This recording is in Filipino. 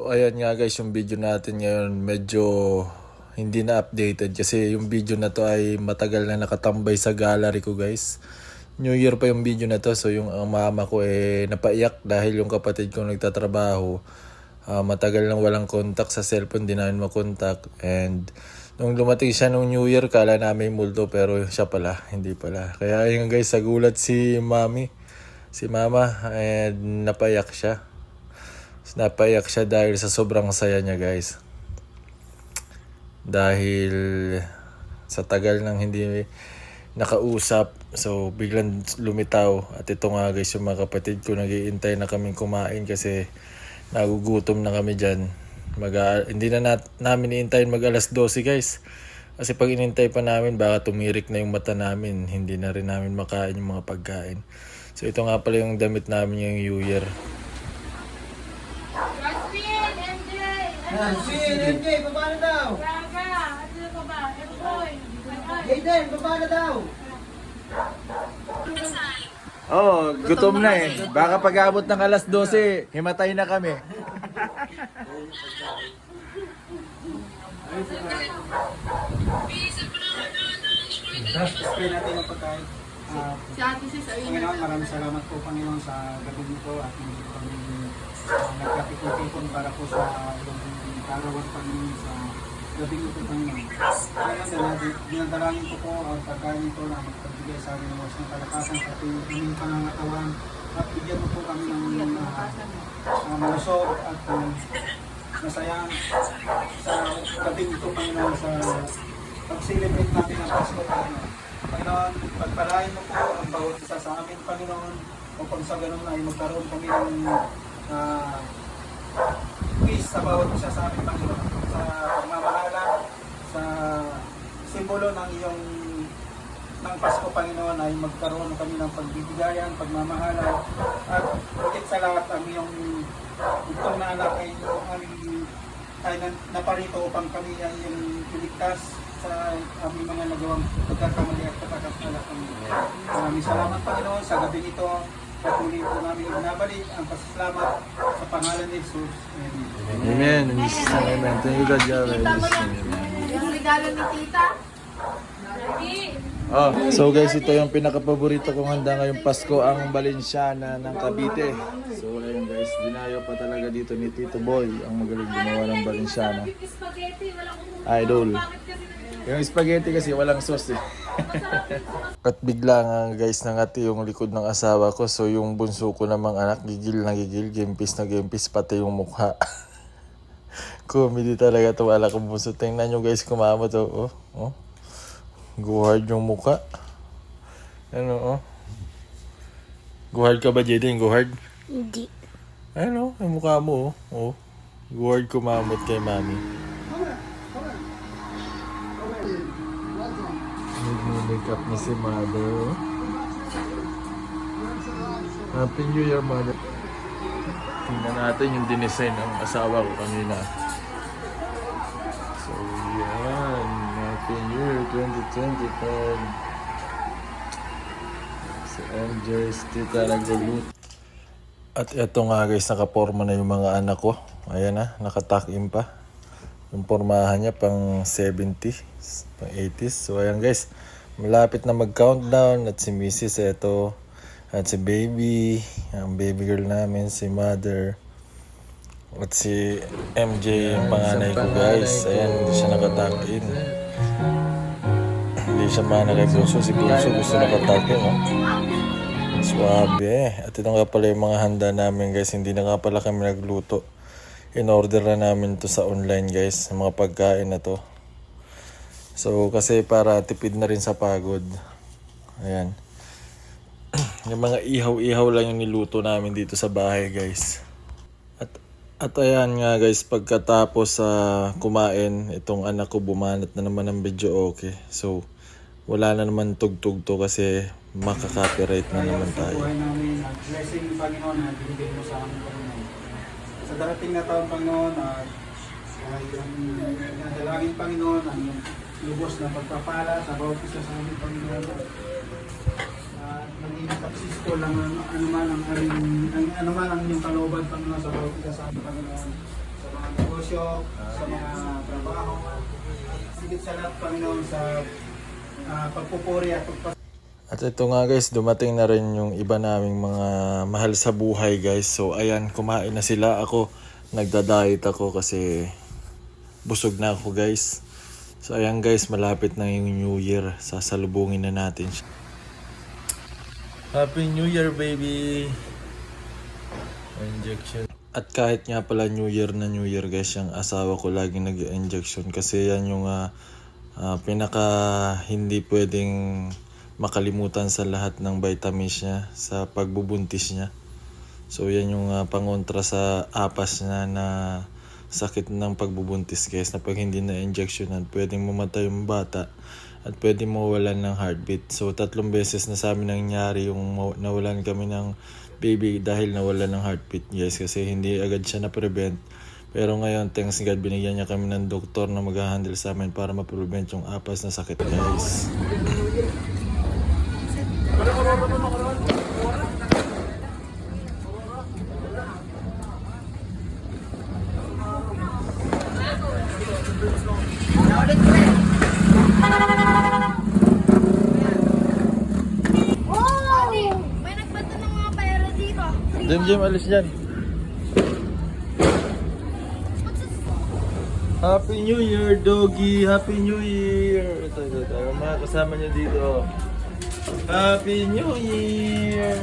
ayan nga guys, yung video natin ngayon medyo hindi na updated kasi yung video na to ay matagal na nakatambay sa gallery ko guys. New Year pa yung video na to, so yung mama ko napaiyak dahil yung kapatid ko nagtatrabaho. Matagal nang walang contact sa cellphone, di namin makontak. And nung lumating siya nung New Year, kala namin multo pero siya pala, hindi pala. Kaya yun guys, sagulat si mama, and napaiyak siya. Napaiyak siya dahil sa sobrang saya niya guys. Dahil sa tagal nang hindi nakausap, so biglang lumitaw. At ito nga guys, yung mga kapatid ko nag-iintay na kaming kumain kasi nagugutom na kami dyan. Hindi na namin iintayin mag alas 12 guys. Kasi pag inintay pa namin, baka tumirik na yung mata namin. Hindi na rin namin makain yung mga pagkain. So ito nga pala yung damit namin yung New Year. MJ, baba na daw. Hayden, baba na daw. Oh, gutom na eh. Baka pag-abot ng alas 12, himatay na kami. Spray natin ang pagkain. Si Ate Sis, ayun Panginoon, maraming salamat po Panginoon sa gabi nito at hindi po kami nagkapikipon para po sa karawan Panginoon sa gabi nito Panginoon. Ngayon, dinadalangin ko po ang pagkain nito na magpagbigay sa amin ng wasang kalakasan sa aming pangangatawan at bigyan mo po kami ng malusog at masayang sa gabi nito Panginoon sa pag-celebrate natin ang Pasko Panginoon. Panginoon, pagpalain mo po ang bawat isa sa amin, Panginoon, upang sa ganun ay magkaroon kami ng peace sa bawat isa sa amin, Panginoon. Sa pagmamahala, sa simbolo ng iyong ng Pasko, Panginoon, ay magkaroon kami ng pagbibigayan, pagmamahala, at higit sa lahat ang iyong itong na anak ay naparito upang kami ay iyong iligtas sa aming mga nagawang pagkakamali at pagkakamalak. Maraming salamat Panginoon sa gabi nito. Patuloy po namin ibinabalik ang pasasalamat sa pangalan ni Jesus. Amen. Amen. Thank you God, Yahweh. yung regalo ni Tita. Oh, so guys, ito yung pinaka-paborito kong handa ngayong Pasko, ang Balenciana ng Cavite. So ayun guys, dinayo pa talaga dito ni Tito Boy ang magaling gumawa ng Balenciana. Idol. Yung spaghetti kasi walang sauce eh. At bigla nga guys nangati yung likod ng asawa ko. So yung bunso ko namang anak, gigil na gigil, gimpis na gimpis, pati yung mukha. Comedy talaga to, wala kong bunso. Tingnan nyo guys, kumama to. Oh. Go hard yung mukha. Ano Go hard ka ba, Jaden? Go hard? Hindi. Ano? Yung mukha mo Go hard kumamot kay mami. Nag-makeup na si mother. Happy New Year, mother. Tingnan natin yung dinesign ng asawa ko kanina. So, yan. Happy New Year 2025. Si MJ, Tita Nagalut. At eto nga guys, nakaporma na yung mga anak ko. Ayan na, nakatakin pa. Yung pormahan niya pang 70s, pang 80s. So ayan guys, malapit na mag-countdown. At si Mrs. eto. At si baby, ang baby girl namin, si mother. At si MJ, yung panganay ko guys. Ayan, hindi siya nakatakin. Hindi siya mana kay Bunso. Si Bunso gusto nakatakin. Swabe. At ito nga pala yung mga handa namin guys. Hindi na nga pala kami nagluto. In-order na namin to sa online guys, mga pagkain na to. So kasi para tipid na rin sa pagod. Ayan. Yung mga ihaw-ihaw lang yung niluto namin dito sa bahay guys. At ayan nga guys, pagkatapos kumain, itong anak ko bumanat na naman ng video okay. So wala na naman tugtog to kasi makaka-copyright na naman tayo. Buhay namin, blessing Panginoon na binigay mo sa amin Panginoon. Sa darating na taon Panginoon, ay dalangin Panginoon ang lubos na pagpapala sa bawat isa sa amin Panginoon. Maging successful lang anuman ang inyong kalooban Panginoon sa bawat isa sa amin Panginoon. Sa mga negosyo, sa mga trabaho. Sigit sa lahat, Panginoon, sa pagpupuri at pagpas. At ito nga guys, dumating na rin yung iba naming mga mahal sa buhay guys. So ayan, kumain na sila. Ako, nagda-diet ako kasi busog na ako guys. So ayan guys, malapit na yung New Year. Sasalubungin na natin siya. Happy New Year baby! Injection. At kahit nga pala New Year na New Year guys, yung asawa ko laging nag-injection. Kasi yan yung pinaka hindi pwedeng makalimutan sa lahat ng vitamins niya sa pagbubuntis niya. So yan yung pangontra sa apas niya na sakit ng pagbubuntis guys, na pag hindi na injectionan pwedeng mamatay yung bata at pwedeng mawalan ng heartbeat. So 3 beses na sa amin nangyari yung nawalan kami ng baby dahil nawalan ng heartbeat guys, kasi hindi agad siya na-prevent. Pero ngayon, thanks God, binigyan niya kami ng doktor na mag-handle sa amin para ma-prevent yung apas na sakit guys. May nagbato ng mga pera dito. Jim, alis dyan. Happy New Year, doggy! Happy New Year! Ito. Mga kasama niyo dito. Happy New Year!